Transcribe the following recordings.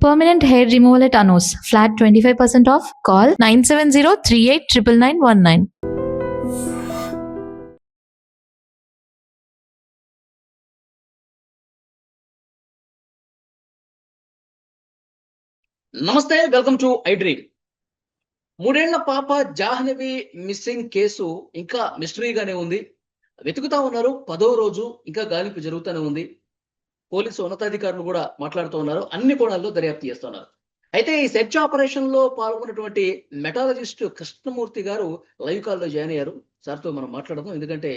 Permanent hair removal at Anos. Flat 25% off. Call 970-389919. నమస్తే, welcome to iDream. 3 ఏళ్ల పాప Jahnavi missing case ఇంకా మిస్టరీగానే ఉంది. వెతుకుతా ఉన్నారు. 10వ రోజు ఇంకా గాలింపు జరుగుతూనే ఉంది. పోలీసు ఉన్నతాధికారులు కూడా మాట్లాడుతూ ఉన్నారు. అన్ని కోణాల్లో దర్యాప్తు చేస్తున్నారు. అయితే ఈ సెర్చ్ ఆపరేషన్ లో పాల్గొన్నటువంటి మెటాలజిస్ట్ కృష్ణమూర్తి గారు లైవ్ కాల్లో జాయిన్ అయ్యారు. సార్తో మనం మాట్లాడదాం. ఎందుకంటే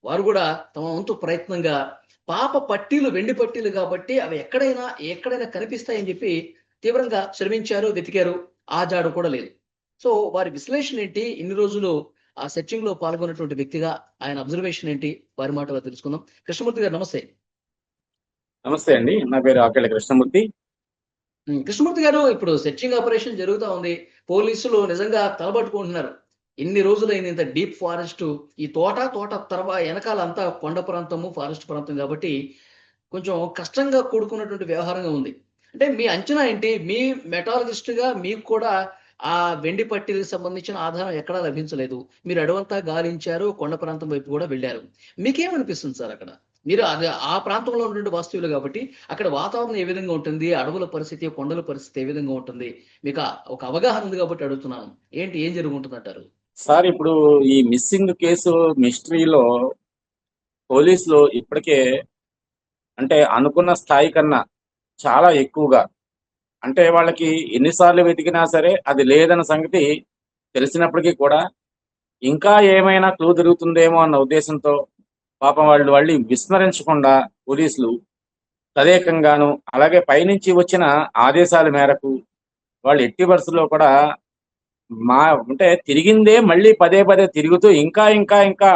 వారు కూడా తమ వంతు ప్రయత్నంగా పాప పట్టీలు వెండి పట్టీలు కాబట్టి అవి ఎక్కడైనా కనిపిస్తాయని చెప్పి తీవ్రంగా శ్రమించారు, వెతికారు. ఆ జాడు కూడా లేదు. సో వారి విశ్లేషణ ఏంటి, ఇన్ని రోజులు ఆ సెర్చింగ్ లో పాల్గొన్నటువంటి వ్యక్తిగా ఆయన అబ్జర్వేషన్ ఏంటి, వారి మాటలో తెలుసుకుందాం. కృష్ణమూర్తి గారు నమస్తే. నమస్తే అండి, నా పేరు ఆకేళ్ళ కృష్ణమూర్తి. కృష్ణమూర్తి గారు, ఇప్పుడు సెర్చింగ్ ఆపరేషన్ జరుగుతూ ఉంది. పోలీసులు నిజంగా తలబట్టుకుంటున్నారు. ఎన్ని రోజులైంది ఇంత డీప్ ఫారెస్ట్, ఈ తోట తర్వాత వెనకాల అంతా కొండ ప్రాంతము, ఫారెస్ట్ ప్రాంతం కాబట్టి కొంచెం కష్టంగా కూడుకున్నటువంటి వ్యవహారంగా ఉంది. అంటే మీ అంచనా ఏంటి? మీ మెటాలజిస్ట్ గా మీకు కూడా ఆ వెండి పట్టీలకు సంబంధించిన ఆధారం ఎక్కడా లభించలేదు. మీరు అడవంతా గాలించారు, కొండ ప్రాంతం వైపు కూడా వెళ్ళారు. మీకేమనిపిస్తుంది సార్ అక్కడ? మీరు అది ఆ ప్రాంతంలో ఉన్నటువంటి వాస్తవులు కాబట్టి అక్కడ వాతావరణం ఏ విధంగా ఉంటుంది, అడవుల పరిస్థితి, కొండల పరిస్థితి ఏ విధంగా ఉంటుంది, మీకు ఒక అవగాహన ఉంది కాబట్టి అడుగుతున్నాను. ఏం జరుగుతుంది అంటారు సార్? ఇప్పుడు ఈ మిస్సింగ్ కేసు మిస్టరీలో పోలీసులు ఇప్పటికే అంటే అనుకున్న స్థాయి కన్నా చాలా ఎక్కువగా, అంటే వాళ్ళకి ఎన్నిసార్లు వెతికినా సరే అది లేదన్న సంగతి తెలిసినప్పటికీ కూడా ఇంకా ఏమైనా క్లూ దొరుకుతుందేమో అన్న ఉద్దేశంతో పాపం వాళ్ళు విస్మరించకుండా పోలీసులు తదేకంగాను, అలాగే పైనుంచి వచ్చిన ఆదేశాల మేరకు వాళ్ళు ఎట్టి పరిస్థితుల్లో కూడా అంటే తిరిగిందే మళ్ళీ పదే పదే తిరుగుతూ ఇంకా ఇంకా ఇంకా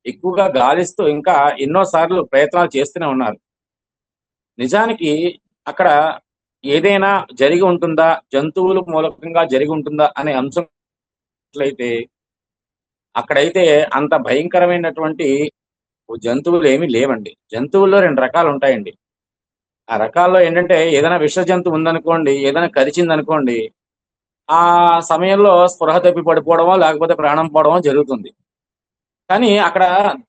ఎక్కువగా గాలిస్తూ ఇంకా ఎన్నోసార్లు ప్రయత్నాలు చేస్తూనే ఉన్నారు. నిజానికి అక్కడ ఏదైనా జరిగి ఉంటుందా, జంతువుల మూలకంగా జరిగి ఉంటుందా అనే అంశం అయితే అక్కడైతే అంత భయంకరమైనటువంటి జంతువులు ఏమీ లేవండి. జంతువుల్లో 2 రకాలు ఉంటాయండి. ఆ రకాల్లో ఏంటంటే ఏదైనా విష జంతువు ఉందనుకోండి, ఏదైనా కరిచిందనుకోండి, ఆ సమయంలో స్పృహ తప్పి పడిపోవడమో లేకపోతే ప్రాణం పోవడమో జరుగుతుంది. కానీ అక్కడ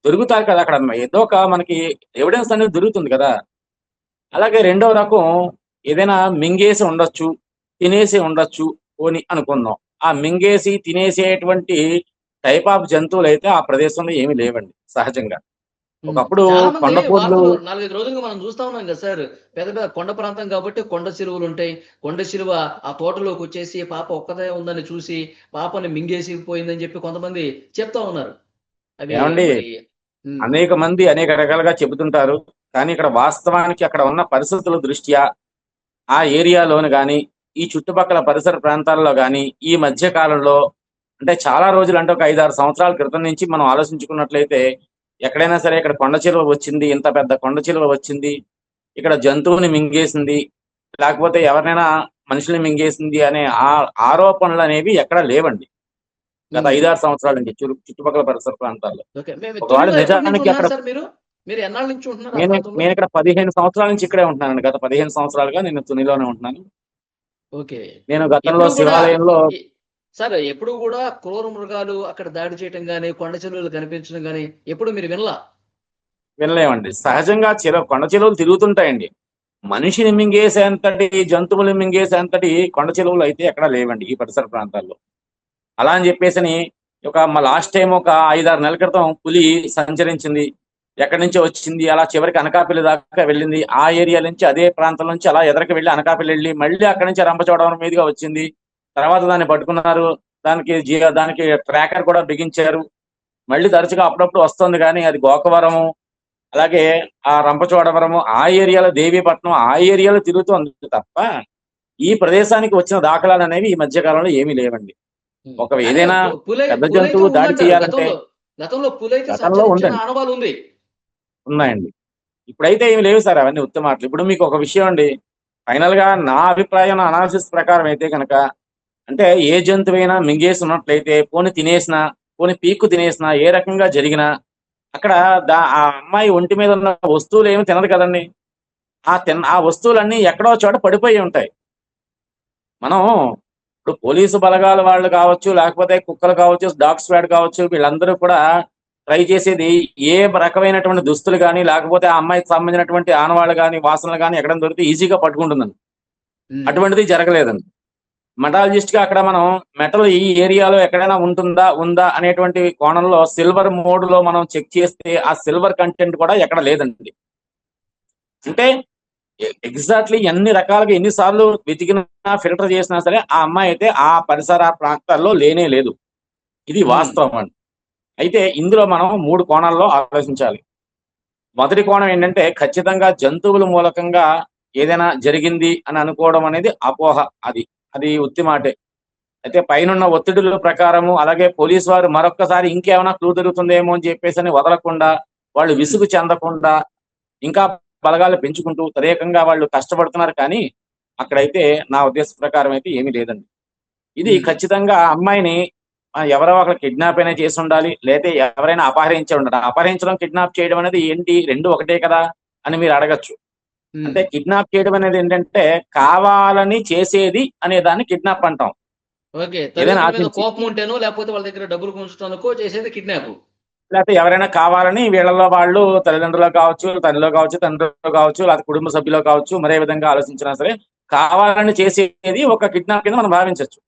దొరుకుతారు కదా, అక్కడ ఏదో ఒక మనకి ఎవిడెన్స్ అనేది దొరుకుతుంది కదా. అలాగే రెండవ రకం ఏదైనా మింగేసి ఉండొచ్చు, తినేసి ఉండొచ్చు పోని అనుకుందాం. ఆ మింగేసి తినేసేటువంటి టైప్ ఆఫ్ జంతువులు అయితే ఆ ప్రదేశంలో ఏమీ లేవండి సహజంగా. ఒకప్పుడు చాలా మంది కొండపోడ్లు 4-5 రోజులుగా మనం చూస్తా ఉన్నాం కదా సార్. పెద్ద పెద్ద కొండ ప్రాంతం కాబట్టి కొండ చిలువలు ఉంటాయి. కొండ చిలువ ఆ తోటలోకి వచ్చేసి పాప ఒక్కదే ఉందని చూసి పాపని మింగేసి పోయిందని చెప్పి కొంతమంది చెప్తా ఉన్నారు. అవి ఏమండి, మరి అనేక మంది అనేక రకాలుగా చెబుతుంటారు. కానీ ఇక్కడ వాస్తవానికి అక్కడ ఉన్న పరిస్థితుల దృష్ట్యా ఆ ఏరియాలోను కానీ, ఈ చుట్టుపక్కల పరిసర ప్రాంతాల్లో కానీ ఈ మధ్య కాలంలో, అంటే చాలా రోజులు, అంటే ఒక 5-6 సంవత్సరాల క్రితం నుంచి మనం ఆలోచించుకున్నట్లయితే ఎక్కడైనా సరే ఇక్కడ కొండ చిలువ వచ్చింది, ఇంత పెద్ద కొండ చిలువ వచ్చింది, ఇక్కడ జంతువుని మింగేసింది, లేకపోతే ఎవరినైనా మనుషుల్ని మింగేసింది అనే ఆరోపణలు అనేవి ఎక్కడా లేవండి గత 5-6 సంవత్సరాల నుంచి చుట్టుపక్కల పరిసర ప్రాంతాల్లో. ఒకవేళ నిజానికి అక్కడ నేను ఇక్కడ 15 సంవత్సరాల నుంచి ఇక్కడే ఉంటున్నానండి. గత 15 సంవత్సరాలుగా నేను తునిలోనే ఉంటున్నాను. నేను గతంలో శివాలయంలో సార్ ఎప్పుడు కూడా క్రూర మృగాలు అక్కడ దాడి చేయటం గానీ, కొండ చెరువులు కనిపించడం గానీ ఎప్పుడు మీరు వినలేమండి. సహజంగా కొండ చెరువులు తిరుగుతుంటాయండి. మనిషిని మింగేసేంతటి, జంతువులు మింగేసేంతటి కొండ చెరువులు అయితే ఎక్కడా లేవండి ఈ పరిసర ప్రాంతాల్లో. అలా అని చెప్పేసి లాస్ట్ టైం ఒక 5-6 నెలల క్రితం పులి సంచరించింది, ఎక్కడి నుంచో వచ్చింది, అలా చివరికి అనకాపల్లి దాకా వెళ్ళింది. ఆ ఏరియా నుంచి, అదే ప్రాంతం నుంచి అలా ఎదరికి వెళ్ళి అనకాపల్లి వెళ్ళి మళ్ళీ అక్కడి నుంచి రంపచోడవరం మీదుగా వచ్చింది. తర్వాత దాన్ని పట్టుకున్నారు, దానికి ట్రాకర్ కూడా బిగించారు. మళ్ళీ తరచుగా అప్పుడప్పుడు వస్తుంది, కానీ అది గోకవరము, అలాగే ఆ రంపచోడవరము, ఆ ఏరియాలో దేవీపట్నం, ఆ ఏరియాలో తిరుగుతుంది తప్ప ఈ ప్రదేశానికి వచ్చిన దాఖలాలు అనేవి ఈ మధ్య కాలంలో ఏమీ లేవండి. ఒక ఏదైనా పెద్ద జంతువు దాడి చేయాలంటే గతంలో ఉన్నాయండి. ఇప్పుడైతే ఏమి లేవు సార్, అవన్నీ ఉత్తమాటలు. ఇప్పుడు మీకు ఒక విషయం అండి, ఫైనల్ గా నా అభిప్రాయం, నా అనాలిసిస్ ప్రకారం అయితే కనుక, అంటే ఏ జంతువైనా మింగేసి ఉన్నట్లయితే, పోని తినేసినా, పోని పీక్కు తినేసినా, ఏ రకంగా జరిగినా అక్కడ ఆ అమ్మాయి ఒంటి మీద ఉన్న వస్తువులు ఏమి తినదు కదండి. ఆ వస్తువులన్నీ ఎక్కడో చోట పడిపోయి ఉంటాయి. మనం ఇప్పుడు పోలీసు బలగాల వాళ్ళు కావచ్చు, లేకపోతే కుక్కలు కావచ్చు, డాగ్ స్క్వాడ్ కావచ్చు, వీళ్ళందరూ కూడా ట్రై చేసేది ఏ రకమైనటువంటి దుస్తులు కానీ, లేకపోతే ఆ అమ్మాయికి సంబంధించినటువంటి ఆనవాళ్ళు కానీ, వాసనలు కానీ ఎక్కడ దొరికితే ఈజీగా పట్టుకుంటుందండి. ఉమ్, అటువంటిది జరగలేదండి. మెటాలజిస్ట్ గా అక్కడ మనం మెటల్ ఈ ఏరియాలో ఎక్కడైనా ఉందా అనేటువంటి కోణంలో సిల్వర్ మోడ్ లో మనం చెక్ చేస్తే ఆ సిల్వర్ కంటెంట్ కూడా ఎక్కడ లేదండి. అంటే ఎగ్జాక్ట్లీ ఎన్ని రకాలుగా ఎన్నిసార్లు వెతికినా ఫిల్టర్ చేసినా సరే ఆ అమ్మాయి అయితే ఆ పరిసర ప్రాంతాల్లో లేనే లేదు. ఇది ఉమ్, వాస్తవం అండి. అయితే ఇందులో మనం 3 కోణాల్లో ఆలోచించాలి. మొదటి కోణం ఏంటంటే ఖచ్చితంగా జంతువుల మూలకంగా ఏదైనా జరిగింది అని అనుకోవడం అనేది అపోహ. అది అది ఉత్తి మాటే. అయితే పైనున్న ఒత్తిడుల ప్రకారము అలాగే పోలీసు వారు మరొక్కసారి ఇంకేమైనా క్లూ దొరుకుతుందేమో అని చెప్పేసి అని వదలకుండా, వాళ్ళు ఉమ్, విసుగు చెందకుండా ఇంకా బలగాలు పెంచుకుంటూ తదేకంగా వాళ్ళు కష్టపడుతున్నారు కానీ అక్కడైతే నా ఉద్దేశ ప్రకారం అయితే ఏమీ లేదండి. ఇది ఉమ్. ఖచ్చితంగా ఆ అమ్మాయిని ఎవరో ఒకరు కిడ్నాప్ అయినా చేసి ఉండాలి, లేతే ఎవరైనా అపహరించి ఉండాలి. అపహరించడం, కిడ్నాప్ చేయడం అనేది ఏంటి? 2 ఒకటే కదా అని మీరు అడగచ్చు. ఉమ్. అంటే కిడ్నాప్ చేయడం అనేది ఏంటంటే కావాలని చేసేది అనే దాన్ని కిడ్నాప్ అంటాం. ఓకే, ఏదైనా తల్లిదండ్రుల మీద ఆశించి, కోపం ఉంటేనో లేకపోతే వాళ్ళ దగ్గర డబ్బులు గుంజటానికో చేసేది కిడ్నాప్. లేకపోతే ఎవరైనా కావాలని వీళ్ళలో వాళ్ళు తల్లిదండ్రులు కావచ్చు, తల్లిలో కావచ్చు, తండ్రిలో కావచ్చు, లేకపోతే కుటుంబ సభ్యులో కావచ్చు, మరే విధంగా ఆలోచించినా సరే కావాలని చేసేది ఒక కిడ్నాప్ కింద మనం భావించవచ్చు.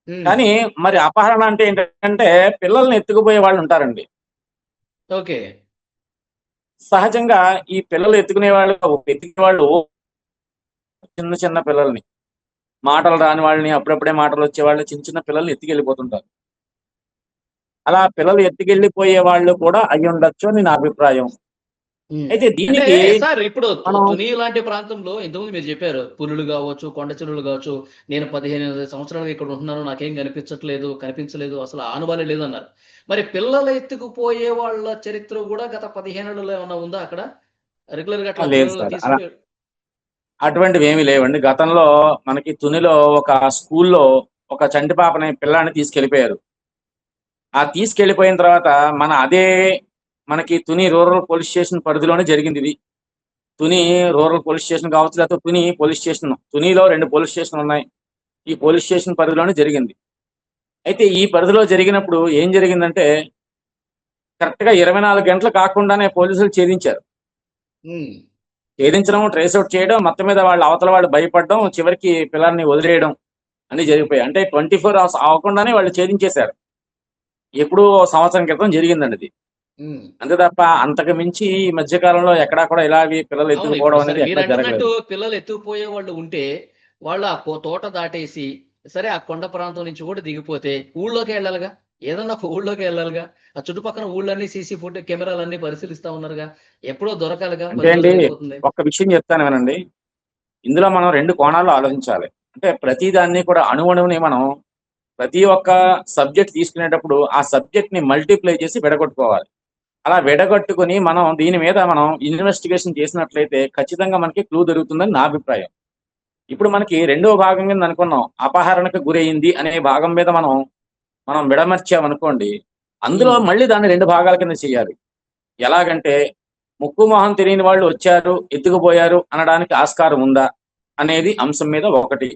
ఉమ్, కానీ మరి అపహరణ అంటే ఏంటంటే పిల్లల్ని ఎత్తుకుపోయే వాళ్ళు ఉంటారండి. ఓకే. సహజంగా ఈ పిల్లలు ఎత్తుకునే వాళ్ళు చిన్న చిన్న పిల్లల్ని, మాటలు రాని వాళ్ళని, అప్పుడప్పుడే మాటలు వచ్చే వాళ్ళు, చిన్న చిన్న పిల్లల్ని ఎత్తుకెళ్ళిపోతుంటారు. అలా పిల్లలు ఎత్తుకెళ్ళిపోయే వాళ్ళు కూడా అయి ఉండొచ్చు అని నా అభిప్రాయం. ఉమ్. అయితే అంటే దీనికి సార్ ఇప్పుడు మనం తుని లాంటి ప్రాంతంలో ఇంతకుముందు మీరు చెప్పారు పులులు కావచ్చు, కొండ చెరువులు కావచ్చు. నేను 15 సంవత్సరాలుగా ఇక్కడ ఉంటున్నాను, నాకేం కనిపించలేదు, అసలు ఆనవాలే లేదన్నారు. మరి పిల్లలు ఎత్తుకుపోయే వాళ్ళ చరిత్ర కూడా గత 15 ఏళ్లలో ఏమన్నా ఉందా అక్కడ? రెగ్యులర్ గా అట్లా లేదు పిల్లల్ని సార్. అలా తీసుకుపోయి. అటువంటివి ఏమీ లేవండి. గతంలో మనకి తునిలో ఒక స్కూల్లో ఒక చంటి పాపని పిల్లాడిని తీసుకెళ్ళిపోయారు. ఆ తీసుకెళ్ళిపోయిన తర్వాత మనకి తుని రూరల్ పోలీస్ స్టేషన్ పరిధిలోనే జరిగింది ఇది. తుని రూరల్ పోలీస్ స్టేషన్ కావచ్చు, లేకపోతే తుని పోలీస్ స్టేషన్. తునిలో 2 పోలీస్ స్టేషన్లు ఉన్నాయి. ఈ పోలీస్ స్టేషన్ పరిధిలోనే జరిగింది. అయితే ఈ పరిధిలో జరిగినప్పుడు ఏం జరిగిందంటే కరెక్ట్ గా 24 గంటలు కాకుండానే పోలీసులు ఛేదించారు. ఉమ్, ఛేదించడం, ట్రేస్ అవుట్ చేయడం, మొత్తం మీద అవతల వాళ్ళు భయపడడం, చివరికి పిల్లల్ని వదిలేయడం అన్ని జరిగిపోయాయి. అంటే 24 అవర్స్ అవ్వకుండానే వాళ్ళు ఛేదించేశారు. ఎప్పుడో సంవత్సరం క్రితం జరిగిందండి ఇది. ఉమ్. అంతే తప్ప అంతకు మించి ఈ మధ్య కాలంలో ఎక్కడా కూడా ఇలాగే పిల్లలు అవును. ఇప్పుడు ఎత్తుకుపోవడం సరే అనేది ఎక్కడా మీరంటున్నట్టు జరగలేదు. పిల్లలు ఎత్తుకుపోయే వాళ్ళు ఉంటే, వాళ్ళు ఆ తోట దాటేసి, సరే ఆ కొండ ప్రాంతం నుంచి కూడా దిగిపోతే ఊళ్ళోకే వెళ్ళాలిగా. ఏదన్నా ఒక ఊళ్ళోకే వెళ్ళాలిగా. ఆ చుట్టుపక్కల ఊళ్ళన్నీ సీసీ ఫుట్ కెమెరాలన్నీ పరిశీలిస్తా ఉన్నారుగా. ఎప్పుడో దొరకాలిగా. అంటే 10 అండి రోజులైపోతుంది. ఒక్క విషయం చెప్తాను వినండి. ఇందులో మనం 2 కోణాల్లో ఆలోచించాలి. అంటే ప్రతి దాన్ని కూడా అణువణువుని మనం ప్రతి ఒక్క సబ్జెక్ట్ తీసుకునేటప్పుడు ఆ సబ్జెక్ట్ ని మల్టిప్లై చేసి విడగొట్టుకోవాలి. అలా విడగొట్టుకుని దీని మీద మనం ఇన్వెస్టిగేషన్ చేసినట్లయితే ఖచ్చితంగా మనకి క్లూ దొరుకుతుందని నా అభిప్రాయం. ఇప్పుడు మనకి రెండో భాగం కింద అనుకున్నాం. అపహరణకు గురైంది అనే భాగం మీద మనం విడమర్చామనుకోండి. అందులో హ్మ్. మళ్ళీ దాన్ని 2 భాగాల కింద చేయాలి. ఎలాగంటే ముక్కు మొహం తెలియని వాళ్ళు వచ్చారు, ఎత్తుకుపోయారు అనడానికి ఆస్కారం ఉందా అనేది అంశం మీద ఒకటి.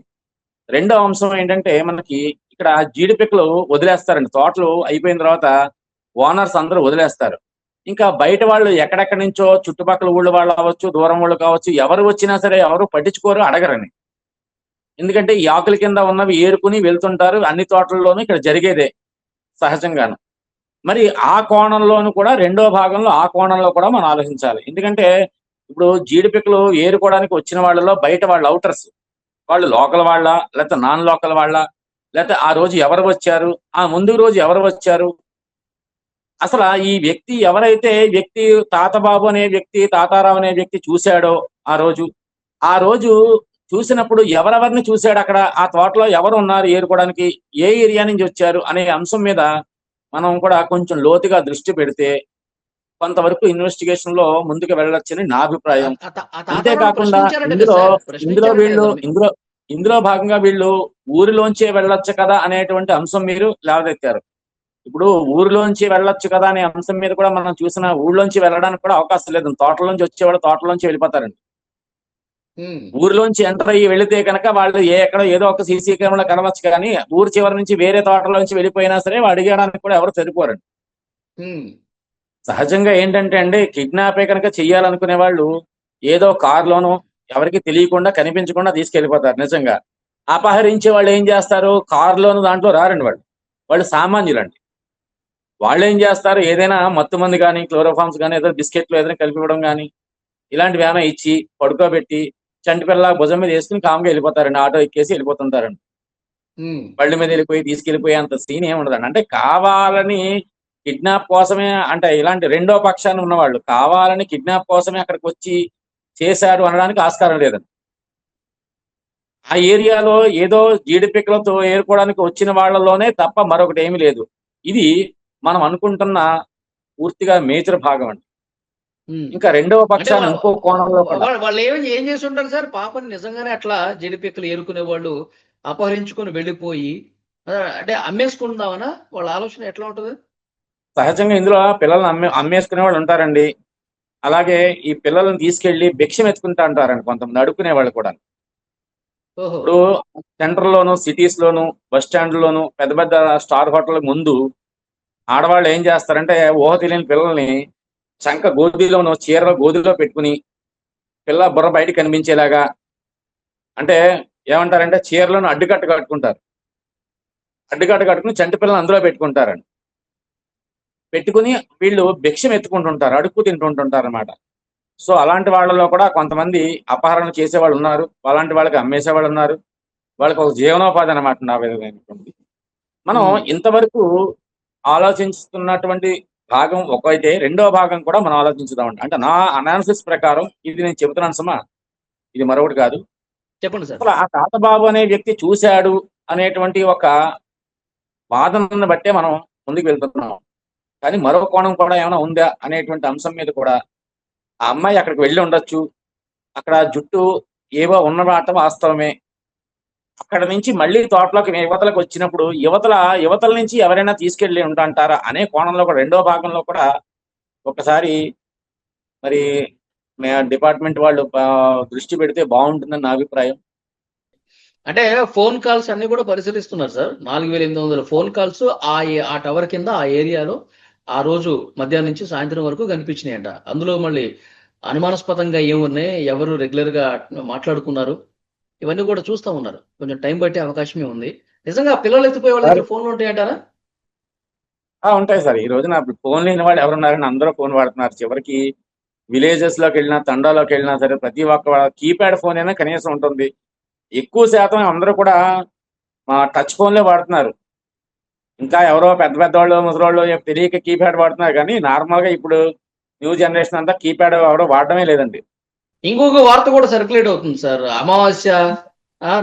రెండో అంశం ఏంటంటే మనకి ఇక్కడ జీడిపిక్కలు వదిలేస్తారండి. తోటలు అయిపోయిన తర్వాత ఓనర్స్ అందరూ వదిలేస్తారు. ఇంకా బయట వాళ్ళు ఎక్కడెక్కడి నుంచో చుట్టుపక్కల ఊళ్ళో వాళ్ళు అవ్వచ్చు, దూరం వాళ్ళు కావచ్చు, ఎవరు వచ్చినా సరే ఎవరు పట్టించుకోరు, అడగరని. ఎందుకంటే ఈ ఆకుల కింద ఉన్నవి ఏరుకుని వెళ్తుంటారు. అన్ని తోటల్లోనూ ఇక్కడ జరిగేదే సహజంగాను. మరి ఆ కోణంలోను కూడా రెండో భాగంలో ఆ కోణంలో కూడా మనం ఆలోచించాలి. ఎందుకంటే ఇప్పుడు జీడిపిక్కలు ఏరుకోవడానికి వచ్చిన వాళ్ళలో బయట వాళ్ళు ఔటర్స్. వాళ్ళు లోకల్ వాళ్ళా? లేకపోతే నాన్ లోకల్ వాళ్ళా? లేకపోతే ఆ రోజు ఎవరు వచ్చారు? ఆ ముందు రోజు ఎవరు వచ్చారు? అసలు ఈ వ్యక్తి తాతబాబు అనే వ్యక్తి, తాతారావు అనే వ్యక్తి చూశాడో ఆ రోజు చూసినప్పుడు ఎవరెవరిని చూశాడు అక్కడ? ఆ తోటలో ఎవరు ఉన్నారు ఏరుకోవడానికి? ఏ ఏరియా నుంచి వచ్చారు? అనే అంశం మీద మనం కూడా కొంచెం లోతుగా దృష్టి పెడితే కొంతవరకు ఇన్వెస్టిగేషన్ లో ముందుకు వెళ్ళొచ్చని నా అభిప్రాయం. ఆ తాతారావుని అంతేకాకుండా ప్రశ్నించారట కదా ఇందులో సార్! ఇందులో ప్రశ్నించారట వీళ్ళు కదా మీరు? ఇందులో ఇందులో భాగంగా వీళ్ళు ఊరిలోంచే వెళ్ళొచ్చు కదా అనేటువంటి అంశం మీరు లేవనెత్తారు. ఇప్పుడు ఊరిలోంచి వెళ్ళొచ్చు కదా అనే అంశం మీద కూడా మనం చూసిన ఊళ్ళోంచి వెళ్ళడానికి కూడా అవకాశం లేదు. తోటలోంచి వచ్చేవాళ్ళు తోటలోంచి వెళ్ళిపోతారండి. ఉమ్, ఊరిలోంచి ఎంటర్ అయ్యి వెళితే కనుక వాళ్ళు ఎక్కడో ఏదో ఒక సీసీ కెమెరా కనవచ్చు, కానీ ఊరి చివరి నుంచి వేరే తోటలోంచి వెళ్ళిపోయినా సరే అడిగడానికి కూడా ఎవరు సరిపోరండి. ఉమ్, సహజంగా ఏంటంటే అండి, కిడ్నాపే కనుక చెయ్యాలనుకునే వాళ్ళు ఏదో కారులోనో ఎవరికి తెలియకుండా కనిపించకుండా తీసుకెళ్లిపోతారు. నిజంగా అపహరించే వాళ్ళు ఏం చేస్తారు, కారులోను దాంట్లో రారండి. వాళ్ళు వాళ్ళు సామాన్యులండి. వాళ్ళు ఏం చేస్తారు, ఏదైనా మత్తు మంది కానీ క్లోరోఫామ్స్ కానీ ఏదో బిస్కెట్లు ఏదైనా కలిపి ఇవ్వడం కానీ ఇలాంటివి ఏమైనా ఇచ్చి పడుకోబెట్టి చంటి పిల్ల భుజం మీద వేసుకుని కామ్గా వెళ్ళిపోతారండి. ఆటో ఎక్కేసి వెళ్ళిపోతుంటారండి. ఉమ్. బళ్ళ మీద వెళ్ళిపోయి తీసుకెళ్లిపోయే అంత సీన్ ఏమి ఉండదండి. అంటే కావాలని కిడ్నాప్ కోసమే, అంటే ఇలాంటి రెండో పక్షాన్ని ఉన్నవాళ్ళు కావాలని కిడ్నాప్ కోసమే అక్కడికి వచ్చి చేశారు అనడానికి ఆస్కారం లేదండి. ఆ ఏరియాలో ఏదో జీడిపిక్కలతో ఏరుకోవడానికి వచ్చిన వాళ్ళలోనే తప్ప మరొకటి ఏమీ లేదు. ఇది మనం అనుకుంటున్న పూర్తిగా మేజర్ భాగం అండి. ఉమ్. ఇంకా రెండవ అంటే పక్షాన్ని ఇంకో కోణంలో కూడా వాళ్ళు ఏం చేసి ఉంటారు సార్? పాపని నిజంగానే అట్లా జడిపిక్కలు ఏరుకునే వాళ్ళు అపహరించుకొని వెళ్ళిపోయి అంటే అమ్మేసుకుందామనా వాళ్ళ ఆలోచన ఎట్లా ఉంటది? సహజంగా ఇందులో పిల్లల్ని అమ్మేసుకునే వాళ్ళు ఉంటారండి. అలాగే ఈ పిల్లల్ని తీసుకెళ్లి భిక్షం ఎత్తుకుంటా అంటారండి కొంతమంది అడుక్కునే వాళ్ళు కూడా. ఓహో. ఇప్పుడు సెంటర్ లోను, సిటీస్ లోను, బస్ స్టాండ్ లోను, పెద్ద పెద్ద స్టార్ హోటల్ ముందు ఆడవాళ్ళు ఏం చేస్తారంటే ఊహ తెలియని పిల్లల్ని చంక గోధులోనో చీరలో గోధులో పెట్టుకుని పిల్ల బుర్ర బయట కనిపించేలాగా, అంటే ఏమంటారంటే చీరలను అడ్డుకట్ట కట్టుకుంటారు. అడ్డుకట్ట కట్టుకుని చంటి పిల్లలు అందులో పెట్టుకుంటారండి. పెట్టుకుని వీళ్ళు భిక్షం ఎత్తుకుంటుంటారు, అడుక్కు తింటుంటుంటారు అనమాట. సో అలాంటి వాళ్ళలో కూడా కొంతమంది అపహరణ చేసేవాళ్ళు ఉన్నారు, అలాంటి వాళ్ళకి అమ్మేసేవాళ్ళు ఉన్నారు. వాళ్ళకి ఒక జీవనోపాధి అనమాట నా విధమైనటువంటి. మనం ఉమ్. ఇంతవరకు ఆలోచిస్తున్నటువంటి భాగం ఒకైతే రెండో భాగం కూడా మనం ఆలోచించుదామండి. అంటే నా అనాలిసిస్ ప్రకారం ఇది నేను చెబుతున్నాను సుమా, ఇది మరొకటి కాదు. చెప్పండి సార్. అసలు ఆ తాతబాబు అనే వ్యక్తి చూశాడు అనేటువంటి ఒక వాదనను బట్టే మనం ముందుకు వెళ్తున్నాం. కానీ మరో కోణం కూడా ఏమైనా ఉందా అనేటువంటి అంశం మీద కూడా ఆ అమ్మాయి అక్కడికి వెళ్ళి ఉండొచ్చు. అక్కడ జుట్టు ఏవో ఉన్నమాట వాస్తవమే. అక్కడ నుంచి మళ్ళీ తోటలోకి యువతలకు వచ్చినప్పుడు యువతల నుంచి ఎవరైనా తీసుకెళ్లి ఉంటాంటారా అనే కోణంలో కూడా రెండో భాగంలో కూడా ఒకసారి మరి డిపార్ట్మెంట్ వాళ్ళు దృష్టి పెడితే బాగుంటుందని నా అభిప్రాయం. అంటే ఫోన్ కాల్స్ అన్ని కూడా పరిశీలిస్తున్నారు సార్. 4800 ఫోన్ కాల్స్ ఆ టవర్ కింద ఆ ఏరియాలో ఆ రోజు మధ్యాహ్నం నుంచి సాయంత్రం వరకు కనిపించినాయంట. అందులో మళ్ళీ అనుమానాస్పదంగా ఏమున్నాయి, ఎవరు రెగ్యులర్ గా మాట్లాడుకున్నారు, ఇవన్నీ కూడా చూస్తూ ఉన్నారు. కొంచెం టైం పట్టే అవకాశమే ఉంది. నిజంగా పిల్లలు ఎత్తిపోయే వాళ్ళ దగ్గర ఫోన్లు ఉంటాయంటారా? ఉంటాయి సార్. ఈ రోజున ఫోన్ లేని వాళ్ళు ఎవరున్నారని అందరూ ఫోన్ వాడుతున్నారు. చివరికి విలేజెస్ లోకి వెళ్ళినా, తండాలోకి వెళ్ళినా సరే ప్రతి ఒక్క కీప్యాడ్ ఫోన్ అయినా కనీసం ఉంటుంది. ఎక్కువ శాతం అందరూ కూడా టచ్ ఫోన్లే వాడుతున్నారు. ఇంకా ఎవరో పెద్ద పెద్దవాళ్ళు ముసలోళ్ళు తెలియక కీప్యాడ్ వాడుతున్నారు, కానీ నార్మల్ గా ఇప్పుడు న్యూ జనరేషన్ అంతా కీప్యాడ్ ఎవరో వాడడమే లేదండి. ఇంకొక వార్త కూడా సర్క్యులేట్ అవుతుంది సార్. అమావాస్య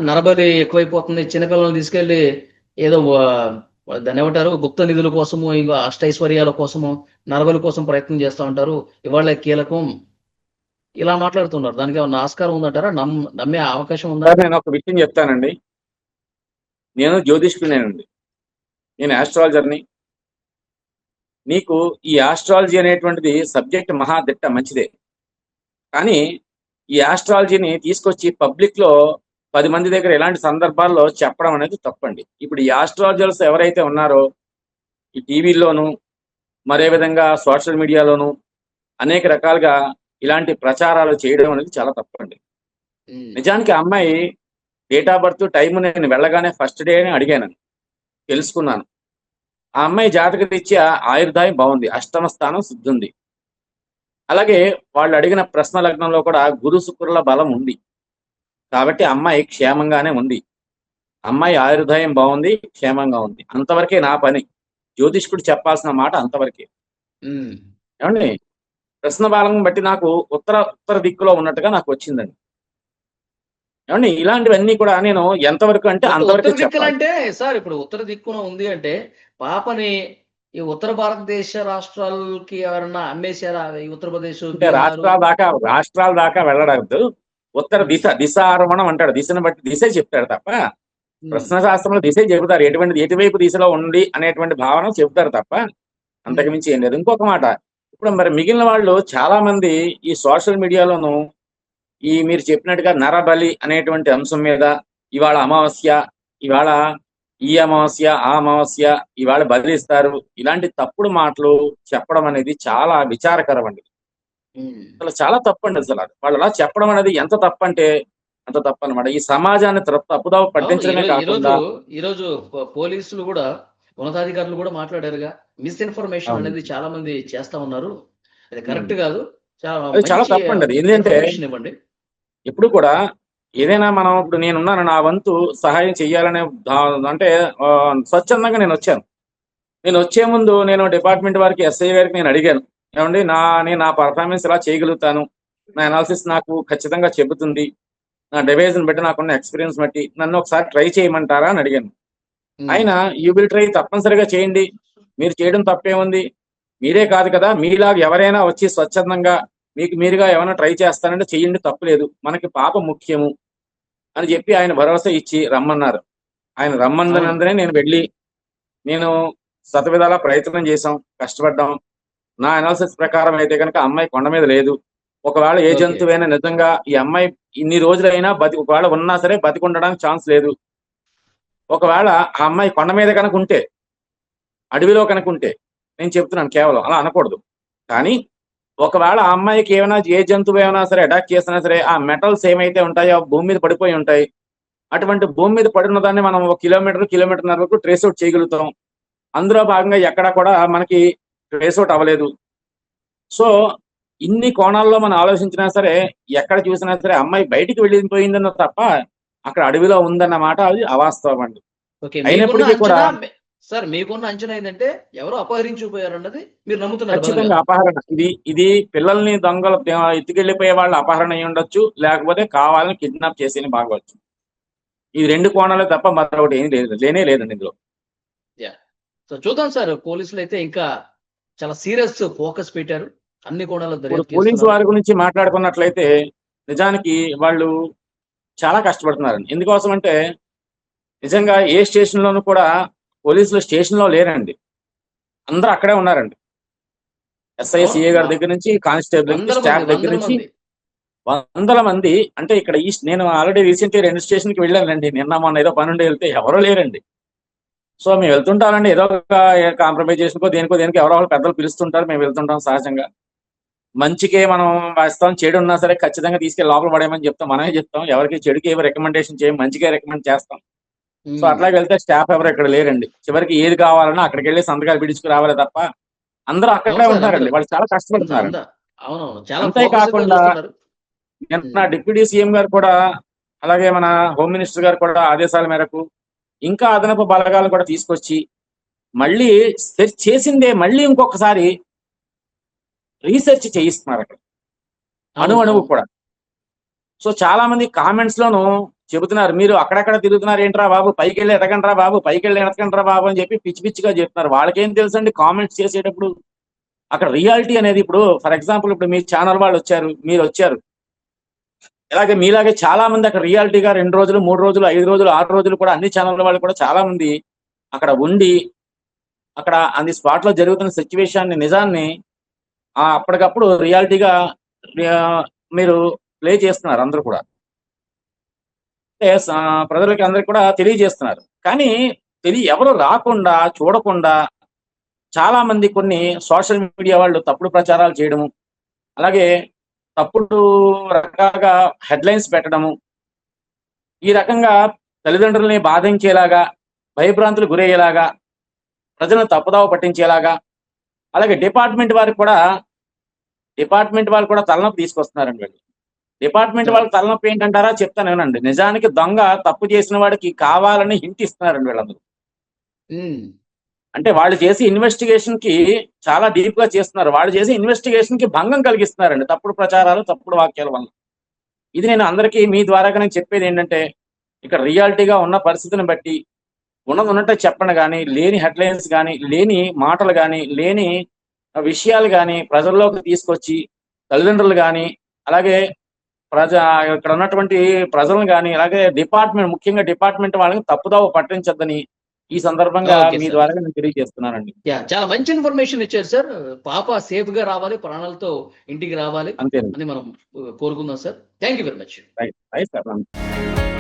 నరబలి ఎక్కువైపోతుంది. చిన్నపిల్లల్ని తీసుకెళ్లి ఏదో దాన్ని ఏమంటారు, గుప్త నిధుల కోసము, ఇంకా అష్టైశ్వర్యాల కోసము, నరబలి కోసం ప్రయత్నం చేస్తూ ఉంటారు. ఇవాళ కీలకం ఇలా మాట్లాడుతున్నారు. దానికి ఏమన్నా ఆస్కారం ఉందంటారా? నమ్మే అవకాశం ఉందా? నేను ఒక విషయం చెప్తానండి. నేను జ్యోతిష్కునేనండి, నేను ఆస్ట్రాలజర్ని. నీకు ఈ ఆస్ట్రాలజీ అనేటువంటిది సబ్జెక్ట్ మహాదిట్ట మంచిదే, కానీ ఈ ఆస్ట్రాలజీని తీసుకొచ్చి పబ్లిక్ లో 10 మంది దగ్గర ఇలాంటి సందర్భాల్లో చెప్పడం అనేది తప్పండి. ఇప్పుడు ఈ ఆస్ట్రాలజర్స్ ఎవరైతే ఉన్నారో ఈ టీవీల్లోనూ మరే విధంగా సోషల్ మీడియాలోనూ అనేక రకాలుగా ఇలాంటి ప్రచారాలు చేయడం అనేది చాలా తప్పండి. నిజానికి ఆ అమ్మాయి డేట్ ఆఫ్ బర్త్ టైం నేను వెళ్ళగానే ఫస్ట్ డే అని అడిగాను, తెలుసుకున్నాను. ఆ అమ్మాయి జాతక రీత్యా ఆయుర్దాయం బాగుంది, అష్టమ స్థానం శుద్ధి ఉంది. అలాగే వాళ్ళు అడిగిన ప్రశ్న లగ్నంలో కూడా గురు శుక్రుల బలం ఉంది. కాబట్టి అమ్మాయి క్షేమంగానే ఉంది. అమ్మాయి ఆయుర్దాయం బాగుంది, క్షేమంగా ఉంది. అంతవరకే నా పని. జ్యోతిష్కుడు చెప్పాల్సిన మాట అంతవరకే. ఏమండి, ప్రశ్న బలం బట్టి నాకు ఉత్తర దిక్కులో ఉన్నట్టుగా నాకు వచ్చిందండి. ఏమండి, ఇలాంటివన్నీ కూడా నేను ఎంతవరకు అంటే అంతవరకు చెప్పాలి. అంటే సార్ ఇప్పుడు ఉత్తర దిక్కున ఉంది అంటే పాపని ఈ ఉత్తర భారతదేశ రాష్ట్రాలకి ఎవరన్నా అమ్మేశారా? ఈ ఉత్తరప్రదేశ్, అంటే రాష్ట్రాల దాకా వెళ్ళడద్దు. ఉత్తర దిశ ఆరోహణం అంటాడు. దిశను బట్టి దిశే చెప్తాడు తప్ప, ప్రశ్న శాస్త్రంలో దిశే చెబుతారు. ఎటువైపు దిశలో ఉండి అనేటువంటి భావన చెబుతారు తప్ప అంతకుమించి ఏం లేదు. ఇంకొక మాట, ఇప్పుడు మరి మిగిలిన వాళ్ళు చాలా మంది ఈ సోషల్ మీడియాలోను ఈ మీరు చెప్పినట్టుగా నరబలి అనేటువంటి అంశం మీద ఇవాళ అమావాస్య, ఇవాళ ఈ అమావాస్య, ఆ అమావాస్య, ఇవాళ బలిస్తారు, ఇలాంటి తప్పుడు మాటలు చెప్పడం అనేది చాలా విచారకరం అండి. ఉమ్. అసలు చాలా తప్పండి. అసలు వాళ్ళు అలా చెప్పడం అనేది ఎంత తప్పంటే అంత తప్పనమాట. ఈ సమాజాన్ని తప్పుదోవ అవును, పట్టించడమే ఈరోజు కాకుండా ఈరోజు పోలీసులు కూడా, ఉన్నతాధికారులు కూడా మాట్లాడారుగా. మిస్ఇన్ఫర్మేషన్ అవును, అనేది చాలా మంది చేస్తా ఉన్నారు. అది ఉమ్, కరెక్ట్ కాదు. చాలా అది చాలా మంచి తప్పండి. అది ఏంటంటే ఇన్ఫర్మేషన్ ఇవ్వండి. ఎప్పుడు కూడా ఏదైనా మనం ఇప్పుడు నేనున్నాను, నా వంతు సహాయం చెయ్యాలనే అంటే ఆ, స్వచ్ఛందంగా నేను వచ్చే ముందు నేను డిపార్ట్మెంట్ వారికి, ఎస్ఐ గారికి నేను అడిగాను, ఏమండి నేను నా పర్ఫార్మెన్స్ ఇలా చేయగలుగుతాను, నా అనాలిసిస్ నాకు ఖచ్చితంగా చెబుతుంది, నా డివైజన్ బట్టి నాకున్న ఎక్స్పీరియన్స్ బట్టి నన్ను ఒకసారి ట్రై చేయమంటారా అని అడిగాను. ఉమ్. ఆయన యూ విల్ ట్రై, తప్పనిసరిగా చేయండి, మీరు చేయడం తప్పేముంది, మీరే కాదు కదా, మీలాగా ఎవరైనా వచ్చి స్వచ్ఛందంగా మీకు మీరుగా ఏమైనా ట్రై చేస్తానంటే చెయ్యండి, తప్పులేదు, మనకి పాప ముఖ్యము అని చెప్పి ఆయన భరోసా ఇచ్చి రమ్మన్నారు. ఆయన అవును. రమ్మన్నందునే నేను వెళ్ళి నేను శతవిధాలా ప్రయత్నం చేశాం, కష్టపడ్డాం. నా అనాలిసిస్ ప్రకారం అయితే కనుక అమ్మాయి కొండ మీద లేదు. ఒకవేళ ఏ ఓకే. జంతువైనా నిజంగా ఈ అమ్మాయి ఇన్ని రోజులైనా ఒకవేళ ఉన్నా సరే బతికి ఉండడానికి ఛాన్స్ లేదు. ఒకవేళ ఆ అమ్మాయి కొండ మీద కనుక ఉంటే, అడవిలో కనుక ఉంటే, నేను చెప్తున్నాను కేవలం అలా అనకూడదు, కానీ ఒకవేళ ఆ అమ్మాయికి ఏమైనా ఏ జంతువు ఏమైనా సరే అటాక్ చేసినా సరే ఆ మెటల్స్ ఏమైతే ఉంటాయో భూమి మీద పడిపోయి ఉంటాయి. అటువంటి భూమి మీద పడిన దాన్ని మనం 1 కిలోమీటర్న్నర వరకు ట్రేస్ అవుట్ చేయగలుగుతాం. అందులో భాగంగా ఎక్కడా కూడా మనకి ట్రేస్ అవుట్ అవ్వలేదు. సో ఇన్ని కోణాల్లో మనం ఆలోచించినా సరే, ఎక్కడ చూసినా సరే అమ్మాయి బయటికి వెళ్ళిపోయిందన్న తప్ప అక్కడ అడవిలో ఉందన్న మాట అది అవాస్తవం అండి. ఓకే. మీకున్న అయినప్పటికీ కూడా అంచనా సార్, మీకున్న అంచనా ఏంటంటే ఎవరో అపహరించుకుపోయారన్నది మీరు నమ్ముతున్నారు బలంగా. ఖచ్చితంగా అపహరణ, ఇది పిల్లల్ని దొంగలు ఎత్తుకెళ్లిపోయే వాళ్ళు అపహరణ అయి ఉండొచ్చు, లేకపోతే కావాలని కిడ్నాప్ చేసి బాగవచ్చు. ఈ 2 కోణాలే తప్ప మరొకటి ఏం లేనే లేదండి ఇందులో. యాహ్! సో చూద్దాం సార్. పోలీసులు అయితే ఇంకా చాలా సీరియస్ ఫోకస్ పెట్టారు. అన్ని కోణాల్లో ఇప్పుడు దర్యాప్తు పోలీసు చేస్తున్నారు. వారి గురించి మాట్లాడుకున్నట్లయితే నిజానికి వాళ్ళు చాలా కష్టపడుతున్నారండి. ఎందుకోసం అంటే నిజంగా ఏ స్టేషన్ లోనూ కూడా పోలీసులు స్టేషన్ లో లేరండి, అందరూ అక్కడే ఉన్నారండి. ఎస్ఐ, అవును. సిఏ గారి దగ్గర నుంచి, కానిస్టేబుల్ నుంచి, వందల మంది, స్టాఫ్ దగ్గర వందల నుంచి మంది. వందల మంది. అంటే ఇక్కడ నేను ఆల్రెడీ రీసెంట్ 2 స్టేషన్ కి వెళ్ళానండి. నిన్న మొన్న ఏదో పనుండి వెళ్తే ఎవరూ లేరండి. సో మేము వెళ్తుంటామండి, ఏదో ఒక కాంప్రమైజ్ చేసుకో దేనికో ఎవరో ఒకరు పెద్దలు పిలుస్తుంటారు, మేము వెళ్తుంటాం సహజంగా. మంచికే మనం వేస్తాం, చెడు ఉన్నా సరే ఖచ్చితంగా తీసుకెళ్ళి లోపల పడేయమని చెప్తాం, మనమే చెప్తాం. ఎవరికి చెడుకి ఏమి రికమెండేషన్ చేయం, మంచిగా రికమెండ్ చేస్తాం. సో హ్మ్. అట్లాగే వెళ్తే స్టాఫ్ ఎవరు ఇక్కడ లేరండి. చివరికి ఏది కావాలన్నా అక్కడికి వెళ్ళి సంతకాలు పిడుచుకు రావాలి తప్ప అందరూ అవును అక్కడే సార్. అందరూ ఉంటున్నారండి. వాళ్ళు చాలా అంద అంద కష్టపడుతున్నారండి. అవునవును. చాలా ఫోకస్డ్‌గా అంతేకాకుండా చూస్తున్నారు. నిన్న హ్మ్. డిప్యూటీ సీఎం గారు కూడా, అలాగే మన హోమ్ మినిస్టర్ గారు కూడా ఆదేశాల మేరకు ఇంకా అదనపు బలగాలను కూడా తీసుకొచ్చి మళ్ళీ సెర్చ్ చేసిందే మళ్ళీ ఇంకొకసారి రీసెర్చ్ చేయిస్తున్నారు అక్కడ, అవును. అణువు అవును. కూడా. సో చాలా మంది కామెంట్స్ లోను చెబుతున్నారు, మీరు అక్కడక్కడ తిరుగుతున్నారు ఏంట్రా బాబు, పైకి వెళ్ళి ఎతకండ్రా బాబు, పైకి వెళ్ళి ఎతకండ్రా బాబు అని చెప్పి పిచ్చి పిచ్చిగా చెప్తున్నారు. వాళ్ళకేం తెలుసండి కామెంట్స్ చేసేటప్పుడు అక్కడ రియాలిటీ అనేది. ఇప్పుడు ఫర్ ఎగ్జాంపుల్ ఇప్పుడు మీ ఛానల్ వాళ్ళు వచ్చారు, మీరు వచ్చారు, ఇలాగే మీలాగే చాలా మంది అక్కడ రియాలిటీగా 2 రోజులు, 3 రోజులు, 5 రోజులు, 6 రోజులు కూడా అన్ని ఛానల్ వాళ్ళు కూడా చాలా మంది అక్కడ ఉండి అక్కడ అన్ని స్పాట్ లో జరుగుతున్న సిచ్యువేషన్ నిజాన్ని అప్పటికప్పుడు రియాలిటీగా ఆ, మీరు ప్లే చేస్తున్నారు అందరూ కూడా. అంటే ప్రజలకి అందరికి కూడా తెలియజేస్తున్నారు. కానీ ఎవరు రాకుండా చూడకుండా చాలా మంది కొన్ని సోషల్ మీడియా వాళ్ళు తప్పుడు ప్రచారాలు చేయడము, అలాగే తప్పుడు రకాలుగా హెడ్లైన్స్ పెట్టడము, ఈ రకంగా తల్లిదండ్రుల్ని బాధించేలాగా, భయభ్రాంతులు గురయ్యేలాగా, ప్రజలను తప్పుదావ పట్టించేలాగా, అలాగే డిపార్ట్మెంట్ వాళ్ళు కూడా తలనొప్పి తీసుకొస్తున్నారండి వీళ్ళు. డిపార్ట్మెంట్ వాళ్ళ అవును. తలనొప్పి ఏంటంటారా చెప్తాను వినండి. నిజానికి దొంగ తప్పు చేసిన వాడికి కావాలని హింట్ ఇస్తున్నారండి వీళ్ళందరూ. హ్మ్. అంటే వాళ్ళు చేసి ఇన్వెస్టిగేషన్ కి చాలా డీప్ గా చేస్తున్నారు. వాళ్ళు చేసి ఇన్వెస్టిగేషన్ కి భంగం కలిగిస్తున్నారండి తప్పుడు ప్రచారాలు, తప్పుడు వాక్యాల వల్ల. ఇది నేను అందరికీ మీ ద్వారాగా నేను చెప్పేది ఏంటంటే, ఇక్కడ రియాలిటీగా ఉన్న పరిస్థితిని బట్టి ఉన్నది ఉన్నట్టే చెప్పండి, కానీ లేని హెడ్లైన్స్ కానీ, లేని మాటలు కానీ, లేని విషయాలు కానీ ప్రజల్లోకి తీసుకొచ్చి తల్లిదండ్రులు కానీ, అలాగే ఇక్కడ ఉన్నటువంటి ప్రజలను కానీ, అలాగే ముఖ్యంగా డిపార్ట్మెంట్ వాళ్ళని తప్పుదోవ పట్టించొద్దని ఈ సందర్భంగా ఓకే మీ సార్. ద్వారా నేను తెలియజేస్తున్నానండి. చాలా మంచి ఇన్ఫర్మేషన్ ఇచ్చారు సార్. పాప సేఫ్ గా రావాలి, ప్రాణాలతో ఇంటికి రావాలి అంతేనండి. అని మనం కోరుకుందాం sir. Thank you very much. Right right sir.